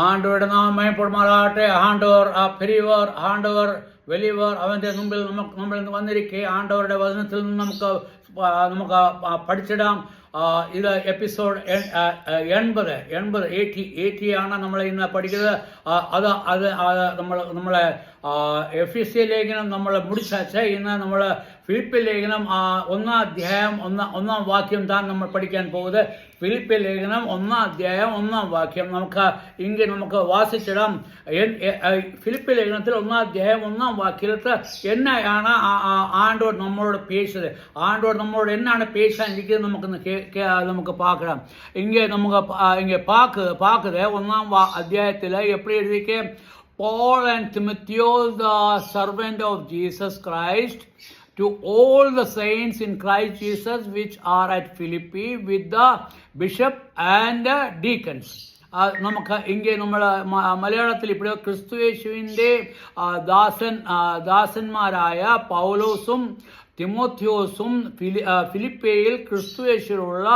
ആണ്ടവരുടെ നാമം മയപ്പെടുമാറാകട്ടെ. ആണ്ടവർ പെരിയവർ, ആണ്ടവർ വലിയവർ അവൻ്റെ മുമ്പിൽ നമ്മൾ വന്നിരിക്കെ ആണ്ടവരുടെ വചനത്തിൽ നിന്ന് നമുക്ക് പഠിച്ചിടാം. ഇത് എപ്പിസോഡ് 80 ആണ് നമ്മൾ ഇന്ന് പഠിക്കുന്നത്. നമ്മളെ എഫെസ്യ ലേഖനം നമ്മൾ മുടിച്ചാച്ച് ഇന്ന് നമ്മൾ ഫിലിപ്പിയ ലേഖനം 1-ാം അധ്യായം 1-ാം വാക്യം താൻ നമ്മൾ പഠിക്കാൻ പോകുന്നത്. ഫിലിപ്പിയ ലേഖനം 1-ാം അധ്യായം 1-ാം വാക്യം നമുക്ക് വാസിച്ചിടാം. ഫിലിപ്പിയ ലേഖനത്തിൽ 1-ാം അധ്യായം 1-ാം വാക്യത്തിൽ എന്നാണ് ആണ്ടോട് നമ്മളോട് പേശത്, ആണ്ടോട് നമ്മളോട് എന്നാണ് പേശാനിരിക്കുന്നത് നമുക്ക് பார்க்கலாம். இங்கே பார்க்குது 1-ாம் அத்தியாயத்தில் எப்படி எழுதிக்க, Paul and Timotheus, the servant of Jesus Christ, to all the saints in Christ Jesus which are at Philippi, with the bishop and deacons. നമുക്ക് ഇங்கே നമ്മൾ മലയാളത്തിൽ ഇപ്പോൾ ക്രിസ്തുയേശുവിൻ്റെ ദാസന്മാരായ പൗലോസും തിമോത്തിയോസും ഫിലിപ്പിയിൽ ക്രിസ്തുയേശുവിലുള്ള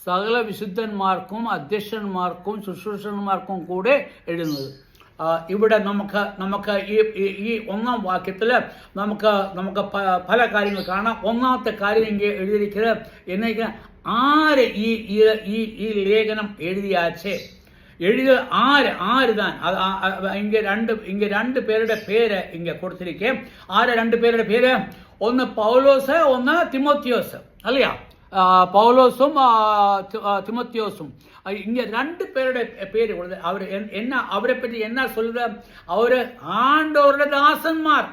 സകല വിശുദ്ധന്മാർക്കും അധ്യക്ഷന്മാർക്കും ശുശ്രൂഷന്മാർക്കും കൂടെ എഴുതുന്നത്. ഇവിടെ നമുക്ക് ഈ 1-ാം വാക്യത്തിൽ നമുക്ക് പല കാര്യങ്ങൾ കാണാം. ഒന്നാമത്തെ കാര്യം ഇങ്ങനെ എഴുതിയിരിക്കുന്നത് എന്നേക്ക് ആര് ഈ ലേഖനം എഴുതിയാച്ചേ, എഴുതിയ ആര് താൻ. ഇങ്ങ രണ്ട് പേരുടെ പേര് ഇങ്ങനെ കൊടുത്തിരിക്കേ. രണ്ട് പേരുടെ പേര്, ഒന്ന് പൗലോസ്, ഒന്ന് തിമോത്തിയോസ്, അല്ലയാ? പൗലോസും തിമോത്തിയോസും ഇങ്ങനെ രണ്ട് പേരുടെ പേര് കൊടുത്ത് അവരെ പറ്റി എന്നാ சொல்லுது, അവര് ആണ്ടവരുടെ ദാസന്മാർ.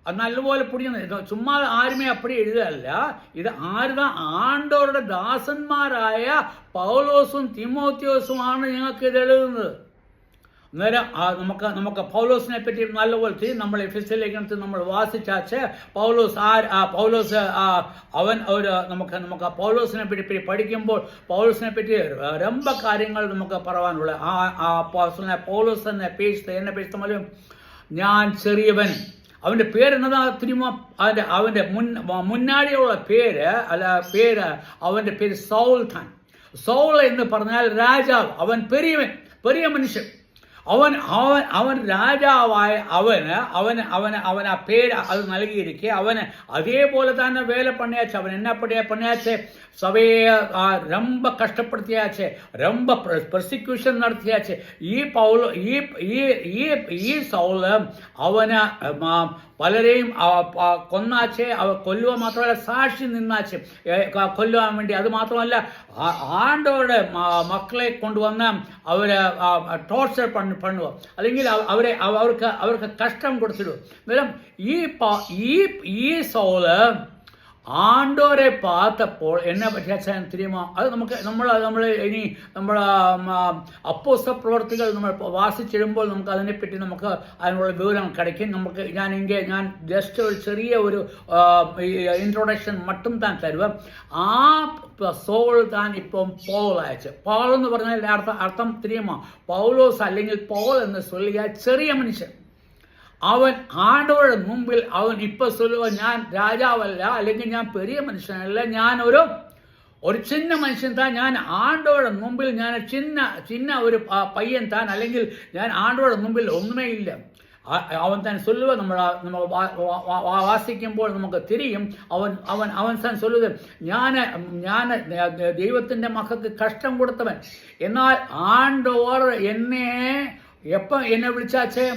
അത് നല്ലപോലെ പിടിക്കുന്നത്. ചുമ്മാ ആരുമേ അപ്പടി എഴുതല്ല. ഇത് ആരുതാ? ആണ്ടവരുടെ ദാസന്മാരായ പൗലോസും തിമോത്തിയോസുമാണ് ഞങ്ങൾക്ക് ഇത് എഴുതുന്നത്. അന്നേരം നമുക്ക് പൗലോസിനെ പറ്റി നല്ലപോലെ നമ്മൾ എഫെസ്യ ലേഖനത്തിൽ നമ്മൾ വാസിച്ചാച്ച് പൗലോസ് അവൻ നമുക്ക് പൗലോസിനെ പറ്റി പഠിക്കുമ്പോൾ പൗലോസിനെ പറ്റി രമ്പ കാര്യങ്ങൾ നമുക്ക് പറയാനുള്ള പൗലോസ് തന്നെ എന്നെ പേശുന്ന ഞാൻ ചെറിയവൻ. അവൻ്റെ പേരെന്നതാ തിരുമ അവൻ്റെ മുന്നാടിയുള്ള പേര് അവൻ്റെ പേര് സൗൾ താൻ. സൗൾ എന്ന് പറഞ്ഞാൽ രാജാവ്. അവൻ പെരിയ മനുഷ്യൻ. അവൻ രാജാവായ അവന് ആ പേര് അത് നൽകിയിരിക്കെ അവന് അതേപോലെ തന്നെ വേല പണിയാച്ച്. അവൻ എന്നാ പണിയാച്ച്? സഭയെ ரொம்ப കഷ്ടപ്പെടുത്തിയാച്ച്, ரொம்ப പ്രോസിക്യൂഷൻ നടത്തിയാച്ച്. ഈ സൗള് അവന് പലരെയും കൊന്നാച്ച്. കൊല്ലുക മാത്രമല്ല, സാക്ഷി നിന്നാച്ച് കൊല്ലുവാൻ വേണ്ടി. അത് മാത്രമല്ല, ആണ്ടവരുടെ മക്കളെ കൊണ്ടുവന്ന് അവര് ടോർച്ചർ பண்ணுவோம், അല്ലെങ്കിൽ അവർക്ക് കഷ്ടം കൊടുത്തിടും. അന്നേരം ഈ സൗള് ആണ്ടോരെ பார்த்தപ്പോൾ എന്നെ പറ്റിയാച്ചാൽ തിരിയുമോ? അത് നമ്മൾ ഇനി നമ്മൾ അപ്പോസ്തല പ്രവർത്തികൾ നമ്മൾ വാസിച്ചിടുമ്പോൾ നമുക്ക് അതിനെപ്പറ്റി അതിനുള്ള വിവരം கிடைக்கும். ഞാൻ ജസ്റ്റ് ഒരു ചെറിയ ഒരു ഇൻട്രൊഡക്ഷൻ മട്ടും താൻ തരുക. ആ സോൾ താൻ ഇപ്പം പൗൽ അയച്ചു. പൗൾ എന്ന് പറഞ്ഞാൽ അർത്ഥം തിരിയുമോ? പൗലോസ് അല്ലെങ്കിൽ പൗൽ എന്ന് ചൊല്ലിയ ചെറിയ മനുഷ്യൻ. അവൻ ആണ്ടവരുടെ മുമ്പിൽ അവൻ ഇപ്പൊ சொல்லுവ, ഞാൻ രാജാവല്ല, അല്ലെങ്കിൽ ഞാൻ പെരിയ മനുഷ്യനല്ല, ഞാൻ ഒരു ചിന്ന മനുഷ്യൻ താൻ. ഞാൻ ആണ്ടവരുടെ മുമ്പിൽ ഞാൻ ചിന്ന ഒരു പയ്യൻ താൻ, അല്ലെങ്കിൽ ഞാൻ ആണ്ടവരുടെ മുമ്പിൽ ഒന്നുമേ ഇല്ല. അവൻ താൻ சொல்லுവ. നമ്മൾ വാസിക്കുമ്പോൾ നമുക്ക് തിരിയും. അവൻ താൻ சொல்லுது, ഞാൻ ദൈവത്തിന്റെ മക്കൾക്ക് കഷ്ടം കൊടുത്തവൻ. എന്നാൽ ആണ്ടവർ എന്നെ വിളിച്ചാച്ചേ?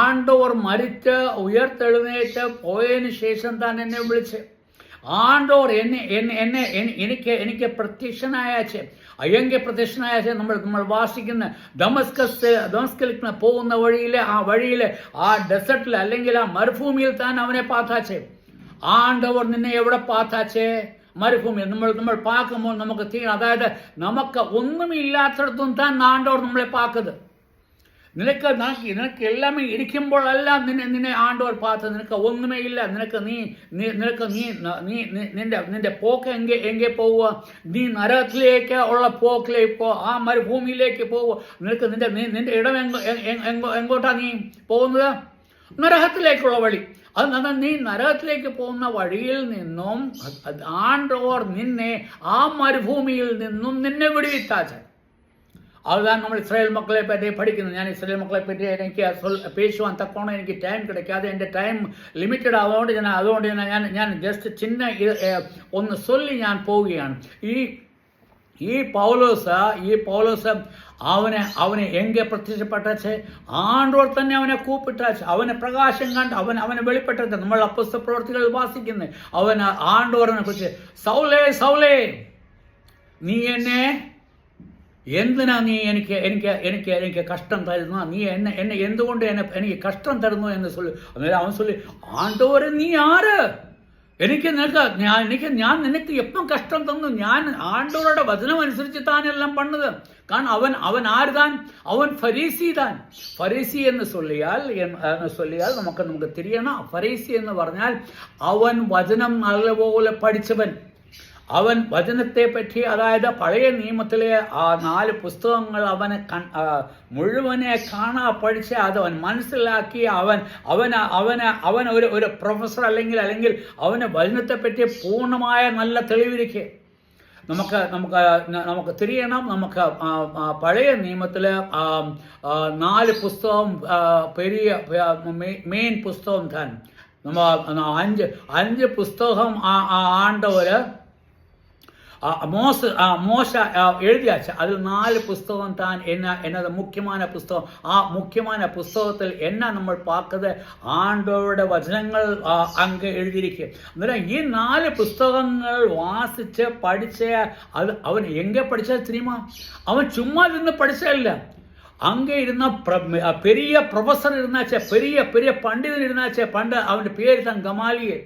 ആണ്ടവർ മരിച്ച് ഉയർത്തെഴുന്നേറ്റ് പോയതിനു ശേഷം താൻ എന്നെ വിളിച്ച്. ആണ്ടവർ എനിക്ക് പ്രത്യക്ഷനായാച്ചേ. പ്രത്യക്ഷനായാച്ചേ നമ്മൾ വാസിക്കുന്ന ദമസ്കലിലേക്ക് പോകുന്ന വഴിയിലെ ആ ഡെസർട്ടിൽ അല്ലെങ്കിൽ ആ മരുഭൂമിയിൽ താൻ അവനെ പാത്താച്ചേ. ആണ്ടവർ നിന്നെ എവിടെ പാത്താച്ചേ? മരുഭൂമിയിൽ. നമ്മൾ പാക്കുമ്പോൾ നമുക്ക് അതായത് നമുക്ക് ഒന്നുമില്ലാത്തടത്തും താൻ ആണ്ടവർ നമ്മളെ പാക്കുന്നത്. നിനക്ക് എല്ലാമേ ഇരിക്കുമ്പോഴല്ല നിന്നെ ആണ്ടവർ പാത്തത്. നിനക്ക് ഒന്നുമേ ഇല്ല. നിന്റെ പോക്ക് എங்கே പോവുക? നീ നരകത്തിലേക്ക് ഉള്ള പോക്കിലേക്ക് പോ, ആ മരുഭൂമിയിലേക്ക് പോവുക. നിന്റെ ഇടം എങ്ങോട്ടാ നീ പോകുന്നത്? നരകത്തിലേക്കുള്ള വഴി. അത് നീ നരകത്തിലേക്ക് പോകുന്ന വഴിയിൽ നിന്നും ആണ്ടവർ നിന്നെ ആ മരുഭൂമിയിൽ നിന്നും നിന്നെ വിടുവിത്താച്ച. அதுதான் நம்ம இஸ்ரேல் மக்களை பற்றி படிக்கணும். ഞാൻ ഇസ്രയേൽ മക്കളെ പറ്റി എനിക്ക് പേശുവാൻ തക്കോണം എനിക്ക് ടൈം கிடைக்காது. എൻ്റെ ടൈം ലിമിറ്റഡ് അതുകൊണ്ട് ഞാൻ ജസ്റ്റ് ചിന്ന ഒന്ന് ചൊല്ലി ഞാൻ പോവുകയാണ്. ഈ പൗലോസ് അവനെ എங்கே പ്രത്യക്ഷപ്പെട്ടാച്ച് ആണ്ടോർ തന്നെ അവനെ കൂപ്പിട്ടാച്ച് അവനെ പ്രകാശം കണ്ട് അവനെ വെളിപ്പെട്ടത് നമ്മൾ അപ്പോസ്തല പ്രവൃത്തികൾ വാസിക്കുന്നത്. അവൻ ആണ്ടോറിനെ കുറിച്ച് സൗലേ സൗലേ നീ എന്നെ എന്തിനാ നീ എനിക്ക് കഷ്ടം തരുന്നു, നീ എന്നെ എന്തുകൊണ്ട് എനിക്ക് കഷ്ടം തരുന്നു എന്ന് ചൊല്ലി. അന്നേരം അവൻ ചൊല്ലി, ആണ്ടോരെ നീ ആര്, ഞാൻ നിനക്ക് എപ്പം കഷ്ടം തന്നു, ഞാൻ ആണ്ടോരുടെ വചനം അനുസരിച്ച് താനെല്ലാം പണ്ണത്. കാരണം അവൻ ആരുതാൻ, അവൻ ഫരീസി താൻ. ഫരീസി എന്ന് ചൊല്ലിയാൽ നമുക്ക് തിരിയണം. ഫരീസി എന്ന് പറഞ്ഞാൽ അവൻ വചനം നല്ലപോലെ പഠിച്ചവൻ. അവൻ വചനത്തെ പറ്റി, അതായത് പഴയ നിയമത്തിലെ ആ 4 പുസ്തകങ്ങൾ മുഴുവനെ പഠിച്ച് അതവൻ മനസ്സിലാക്കി അവൻ ഒരു പ്രൊഫസർ അല്ലെങ്കിൽ അവന് വചനത്തെ പറ്റി പൂർണ്ണമായ നല്ല തെളിവിരിക്കെ നമുക്ക് തിരിയണം. നമുക്ക് പഴയ നിയമത്തില് 4 പുസ്തകം പെരിയ മെയിൻ പുസ്തകം താൻ. 5 പുസ്തകം ആണ്ടവര് മോശ എഴുതിയാച്ച അതിൽ 4 പുസ്തകം താൻ എന്നത് മുഖ്യമായ പുസ്തകം. ആ മുഖ്യമായ പുസ്തകത്തിൽ നമ്മൾ പാക്കുന്നത് ആണ്ടവരുടെ വചനങ്ങൾ അങ്ങ് എഴുതിയിരിക്കുക. അന്നേരം ഈ 4 പുസ്തകങ്ങൾ വാസിച്ച് പഠിച്ച് അവൻ എங்கே പഠിച്ചത് தெரியுமா? അവൻ ചുമ്മാ നിന്ന് പഠിച്ചതല്ല. அங்கே இருந்த பெரிய ப்ரொஃபஸர் இருந்தாச்சே, பெரிய பண்டிதன் இருந்தாச்சே. அவனுடைய பேர் தான் கமாலியல்.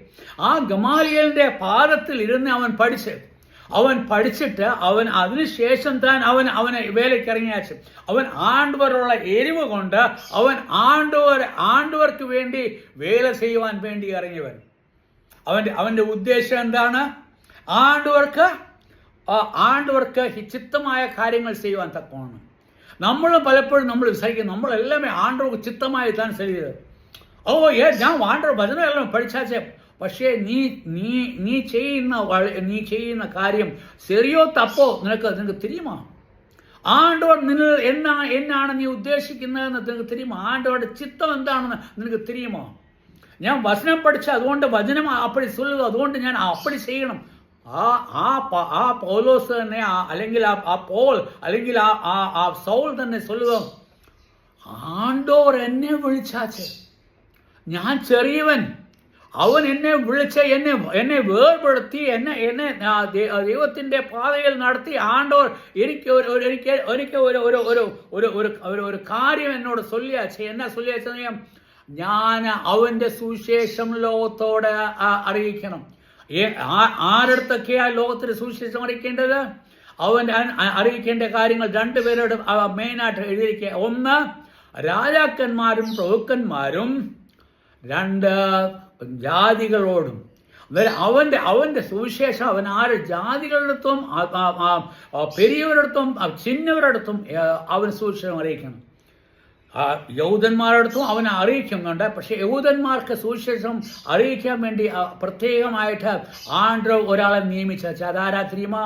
ആ ഗമാലിയലിന്റെ പാദത്തിൽ ഇരുന്ന് അവൻ പഠിച്ചിട്ട് അതിനുശേഷം താൻ അവനെ വേലയ്ക്ക് ഇറങ്ങിയാച്ചു. അവൻ ആണ്ടവരുള്ള എരിവ് കൊണ്ട് അവൻ ആണ്ടവർക്ക് വേണ്ടി വേല ചെയ്യുവാൻ വേണ്ടി ഇറങ്ങിയവൻ. അവന്റെ ഉദ്ദേശം എന്താണ്? ആണ്ടവർക്ക് ചിത്തമായ കാര്യങ്ങൾ ചെയ്യുവാൻ തക്കമാണ്. പലപ്പോഴും നമ്മൾ വിചാരിക്കും നമ്മളെല്ലാമേ ആണ്ടവർക്ക് ചിത്തമായി താൻ ചെയ്തത്. ഞാൻ ആണ്ടവർ വചനം എല്ലാം പഠിച്ചാച്ചേ. പക്ഷേ നീ ചെയ്യുന്ന കാര്യം ശരിയോ തപ്പോ നിനക്ക് தெரியுமா? ആണ്ടവർ എന്നാണ് നീ ഉദ്ദേശിക്കുന്നതെന്ന് നിനക്ക് தெரியுமா? ആണ്ടവരുടെ ചിത്തം എന്താണെന്ന് നിനക്ക് தெரியுமா? ഞാൻ വചനം പഠിച്ച അതുകൊണ്ട് വചനം അപ്പടി ചൊല്ലുക, അതുകൊണ്ട് ഞാൻ അപ്പടി ചെയ്യണം. ആ പൗലോസ് തന്നെ അല്ലെങ്കിൽ ആ പോൾ അല്ലെങ്കിൽ ആ സൗൾ തന്നെ ചൊല്ലുക, ആണ്ടോർ എന്നെ വിളിച്ചാച്ച്, ഞാൻ ചെറിയവൻ, അവൻ എന്നെ വിളിച്ച് എന്നെ വേർപെടുത്തി എന്നെ ദൈവത്തിന്റെ പാതയിൽ നടത്തി ആണ്ടോർ എനിക്ക് ഒരു കാര്യം എന്നോട് ചൊല്ലിയാച്ച ഞാൻ അവന്റെ സുവിശേഷം ലോകത്തോടെ അറിയിക്കണം. ആരടുത്തൊക്കെയാ ലോകത്തിന് സുവിശേഷം അറിയിക്കേണ്ടത്? അവൻ അറിയിക്കേണ്ട കാര്യങ്ങൾ 2 പേരോട് മെയിനായിട്ട് എഴുതിയിരിക്കുക. 1 രാജാക്കന്മാരും പ്രഭുക്കന്മാരും, 2 ജാതികളോടും. അവന്റെ സുവിശേഷം അവൻ ജാതികളുടെടുത്തും പെരിയവരടുത്തും ചിന്നവരടുത്തും അവൻ സുവിശേഷം അറിയിക്കണം. യഹൂദന്മാരടുത്തും അവനെ അറിയിക്കുന്നുണ്ട്. പക്ഷെ യഹൂദന്മാർക്ക് സുവിശേഷം അറിയിക്കാൻ വേണ്ടി പ്രത്യേകമായിട്ട് ആണ്ടോ ഒരാളെ നിയമിച്ച അതാരാ தெரியுமா?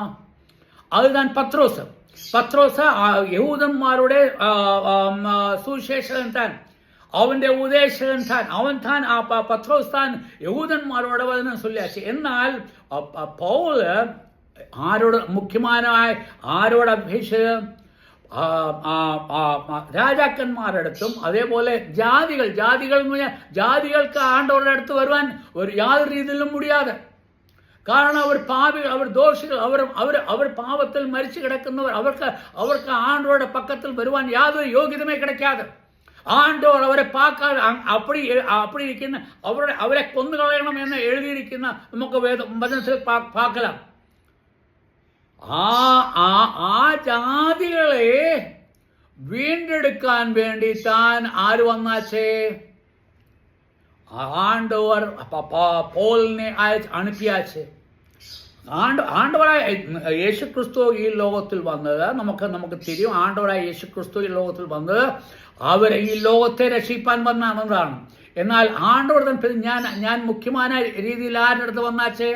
അതുതാൻ പത്രോസ്. യഹൂദന്മാരുടെ സുവിശേഷകൻ താൻ, അവന്റെ ഉപദേശകൻ താൻ. അവൻ പത്രോസ് താൻ യഹൂദന്മാരോട് വചനം ചൊല്ലിയാச்சு. എന്നാൽ പൗല് ആരോട് അപേക്ഷിച്ച് രാജാക്കന്മാരടുത്തും അതേപോലെ ജാതികൾക്ക് ആണ്ടവരുടെ അടുത്ത് വരുവാൻ യാതൊരു രീതിയിലും മുടിയാതെ. കാരണം അവർ പാപികൾ, അവർ ദോഷികൾ, അവർ പാപത്തിൽ മരിച്ചു കിടക്കുന്നവർ. അവർക്ക് ആണ്ടവരുടെ പക്കത്തിൽ വരുവാൻ യാതൊരു യോഗ്യതമേ കിടക്കാതെ ആണ്ടോർ അവരെ പാക്കാതെ അപ്പടി ഇരിക്കുന്ന അവരെ കൊന്നുകളയണം എന്ന് എഴുതിയിരിക്കുന്ന നമുക്ക് വചനത്തിൽ പാക്കലാം. ആ ജാതികളെ വീണ്ടെടുക്കാൻ വേണ്ടി താൻ ആര് വന്നാച്ചേ? ആണ്ടവർ പോലിനെ അനുപ്പിയാച്ചേ. ആണ്ടവരായ യേശുക്രിസ്തു ഈ ലോകത്തിൽ വന്നത് നമുക്ക് തിരിയും. ആണ്ടവരായ യേശുക്രിസ്തു ഈ ലോകത്തിൽ വന്നത് അവർ ഈ ലോകത്തെ രക്ഷിപ്പാൻ വന്നതാണ്. എന്നാൽ ആണ്ടവർ ഞാൻ മുഖ്യമായ രീതിയിൽ ആരുടെ അടുത്ത് വന്നാച്ചേ?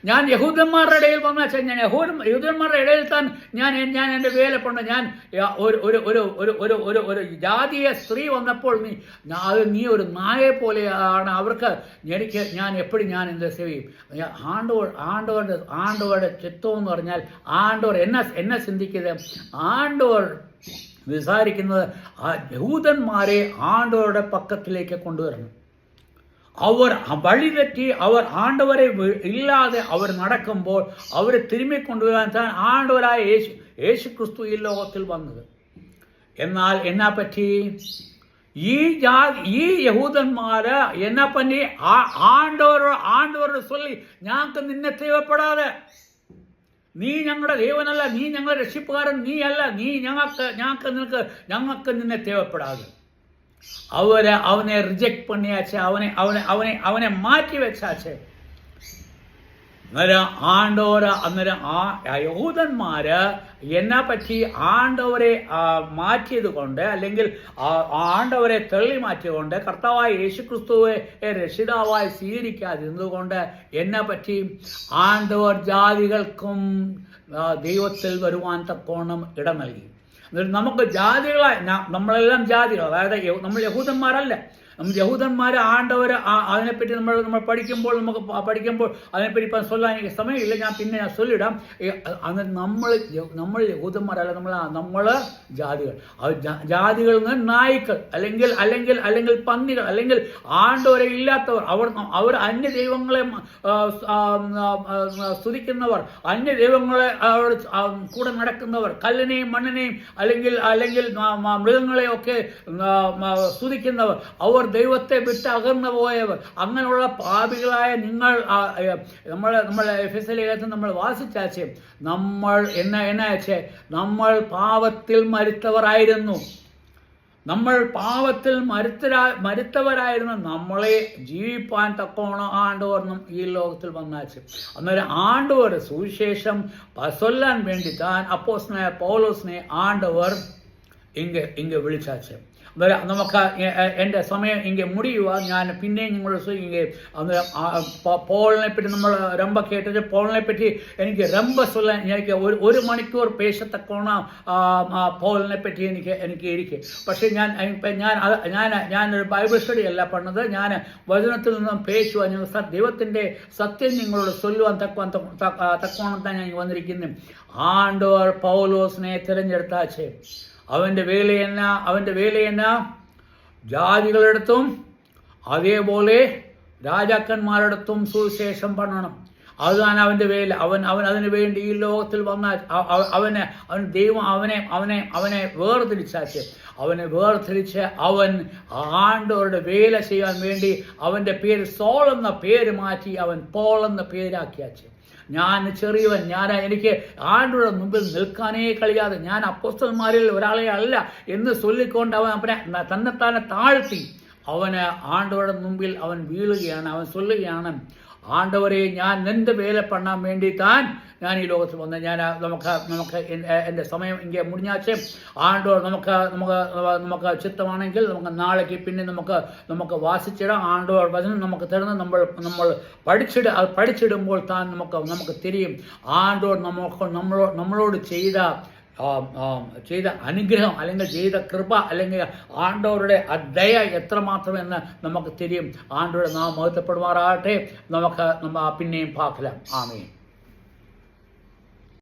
ഞാൻ യഹൂദന്മാരുടെ ഇടയിൽ വന്നാൽ ഞാൻ യഹൂദന്മാരുടെ ഇടയിൽ താൻ ഞാൻ എൻ്റെ വേല പണ്ട് ഞാൻ ഒരു ജാതീയ സ്ത്രീ വന്നപ്പോൾ നീ ഒരു നായെ പോലെയാണ് അവർക്ക് ഞാൻ എപ്പോഴും ഞാൻ എൻ്റെ സേവ ചെയ്യും. ആണ്ടവരുടെ ചിത്തം എന്ന് പറഞ്ഞാൽ ആണ്ടവർ എന്നെ ചിന്തിക്കുന്നത്, ആണ്ടവർ വിസാരിക്കുന്നത് ആ യഹൂദന്മാരെ ആണ്ടവരുടെ പക്കത്തിലേക്ക് കൊണ്ടുവരണം. അവർ വഴിതെറ്റി അവർ ആണ്ടവരെ ഇല്ലാതെ അവർ നടക്കുമ്പോൾ അവരെ തിരുമ്മി കൊണ്ടുവരാൻ താൻ ആണ്ടവരായ യേശു ക്രിസ്തു ഈ ലോകത്തിൽ വന്നത്. എന്നാൽ എന്നാ പറ്റി ഈ യഹൂദന്മാര് എന്നാ പറ്റി ആണ്ടവരോട് ചൊല്ലി ഞങ്ങൾക്ക് നിന്നെ தேவைப்படாத, നീ ഞങ്ങളുടെ ദേവനല്ല, നീ ഞങ്ങളുടെ രക്ഷിപ്പുകാരൻ നീ അല്ല, നീ ഞങ്ങൾക്ക് നിന്നെ தேவைப்படாது. അവനെ റിജക്ട് പണിയാച്ചേ, അവനെ മാറ്റി വെച്ചാച്ചേ. അന്നേരം യഹൂദന്മാര് എന്നെ പറ്റി ആണ്ടവരെ മാറ്റിയത് കൊണ്ട്, അല്ലെങ്കിൽ ആണ്ടവരെ തള്ളി മാറ്റിയതുകൊണ്ട്, കർത്താവായ യേശുക്രിസ്തുവെ രക്ഷിതാവായി സ്വീകരിക്കാതിരുന്നതുകൊണ്ട് എന്നെ പറ്റി ആണ്ടവർ ജാതികൾക്കും ദൈവത്തിൽ വരുവാൻ തക്കോണം ഇടം നൽകി. നമുക്ക് ജാതികളായി നമ്മളെല്ലാം ജാതികൾ, അതായത് നമ്മൾ യഹൂദന്മാരല്ല. യഹൂദന്മാരെ ആണ്ടവർ അതിനെപ്പറ്റി നമ്മൾ പഠിക്കുമ്പോൾ അതിനെപ്പറ്റി ഇപ്പം ചൊല്ലാൻ എനിക്ക് സമയമില്ല, ഞാൻ ചൊല്ലിടാം. നമ്മൾ യഹൂദന്മാരല്ല, നമ്മൾ ജാതികൾ. ജാതികളിൽ നിന്ന് നായ്ക്കൾ അല്ലെങ്കിൽ പന്നികൾ, അല്ലെങ്കിൽ ആണ്ടവരെ ഇല്ലാത്തവർ, അവർ അന്യ ദൈവങ്ങളെ സ്തുതിക്കുന്നവർ, അന്യ ദൈവങ്ങളെ കൂടെ നടക്കുന്നവർ, കല്ലിനെയും മണ്ണിനെയും അല്ലെങ്കിൽ മൃഗങ്ങളെയൊക്കെ സ്തുതിക്കുന്നവർ, അവർ ദൈവത്തെ വിട്ട് അകന്നു പോയവർ, അങ്ങനെയുള്ള പാപികളായ നമ്മൾ എഫെസ്യ ലേഖനത്തിൽ നമ്മൾ വാസിച്ചാച്ചേ, നമ്മൾ എന്നാച്ചേ നമ്മൾ പാപത്തിൽ മരിച്ചവരായിരുന്നു. നമ്മൾ പാപത്തിൽ മരിത്തവരായിരുന്നു. നമ്മളെ ജീവിപ്പാൻ തക്കോണം ആണ്ടവർന്നും ഈ ലോകത്തിൽ വന്നാച്ച്. അന്നേരം ആണ്ടവർ സുവിശേഷം ചൊല്ലാൻ വേണ്ടി താൻ അപ്പോസ്തലനായ പൗലോസിനെ ആണ്ടവർ ഇങ്ങ് വിളിച്ചാച്ച്. നമുക്ക് എൻ്റെ സമയം ഇങ്ങനെ മുടിയുക. ഞാൻ പിന്നെയും നിങ്ങൾ പോളിനെ പറ്റി നമ്മൾ രമ്പ കേട്ടിട്ട് പോളിനെ പറ്റി എനിക്ക് രമ്പ ചൊല്ലാൻ എനിക്ക് ഒരു മണിക്കൂർ പേശത്തക്കോണം പോളിനെ പറ്റി എനിക്ക് ഇരിക്കും. പക്ഷേ ഞാനൊരു ബൈബിൾ സ്റ്റഡി അല്ല പറഞ്ഞത്, ഞാൻ വചനത്തിൽ നിന്നും പേശുവാൻ ദൈവത്തിൻ്റെ സത്യം നിങ്ങളോട് ചൊല്ലുവാൻ തക്കോണം തന്നെ ഞാൻ വന്നിരിക്കുന്നു. ആണ്ടവർ പൗലോസിനെ തിരഞ്ഞെടുത്താച്ചേ. അവൻ്റെ വേലയെന്ന ജാതികളെടുത്തും അതേപോലെ രാജാക്കന്മാരെടുത്തും സുവിശേഷം പണണം. അതാണ് അവൻ്റെ വേല. അവൻ അതിനു വേണ്ടി ഈ ലോകത്തിൽ വന്നാൽ ദൈവം അവനെ വേർതിരിച്ചാച്ച്. അവനെ വേർതിരിച്ച് അവൻ ആണ്ടവരുടെ വേല ചെയ്യാൻ വേണ്ടി അവൻ്റെ പേര് സോൾ എന്ന പേര് മാറ്റി അവൻ പോൾ എന്ന പേരാക്കിയാച്ച്. ഞാൻ ചെറിയവൻ, എനിക്ക് ആണ്ടവരുടെ മുമ്പിൽ നിൽക്കാനേ കഴിയാതെ, ഞാൻ അപ്പോസ്തലന്മാരിൽ ഒരാളെ അല്ല എന്ന് ചൊല്ലിക്കൊണ്ട് അവനെ തന്നെത്താനെ താഴ്ത്തി അവന് ആണ്ടവരുടെ മുമ്പിൽ അവൻ വീഴുകയാണ്. അവൻ ചൊല്ലുകയാണ്, ആണ്ടവരെ ഞാൻ നിന്റെ വേല പണ്ണാൻ വേണ്ടി ഞാൻ ഈ ലോകത്തിൽ വന്ന് നമുക്ക് എൻ്റെ സമയം ഇങ്ങനെ മുടിഞ്ഞാച്ചേ. ആണ്ടവർ നമുക്ക് ചിത്തമാണെങ്കിൽ നമുക്ക് നാളേക്ക് പിന്നെ നമുക്ക് വാസിച്ചിടാം. ആണ്ടവർ വചനം നമുക്ക് തരുന്ന നമ്മൾ പഠിച്ചിടുമ്പോൾ നമുക്ക് തിരിയും ആണ്ടവർ നമ്മളോട് ചെയ്ത അനുഗ്രഹം, അല്ലെങ്കിൽ ചെയ്ത കൃപ, അല്ലെങ്കിൽ ആണ്ടവരുടെ ദയ എത്രമാത്രമെന്ന് നമുക്ക് തിരിയും. ആണ്ടവരുടെ നാം മഹത്വപ്പെടുമാറാകട്ടെ. നമുക്ക് പിന്നെയും പാക്കലാം. ആമേൻ.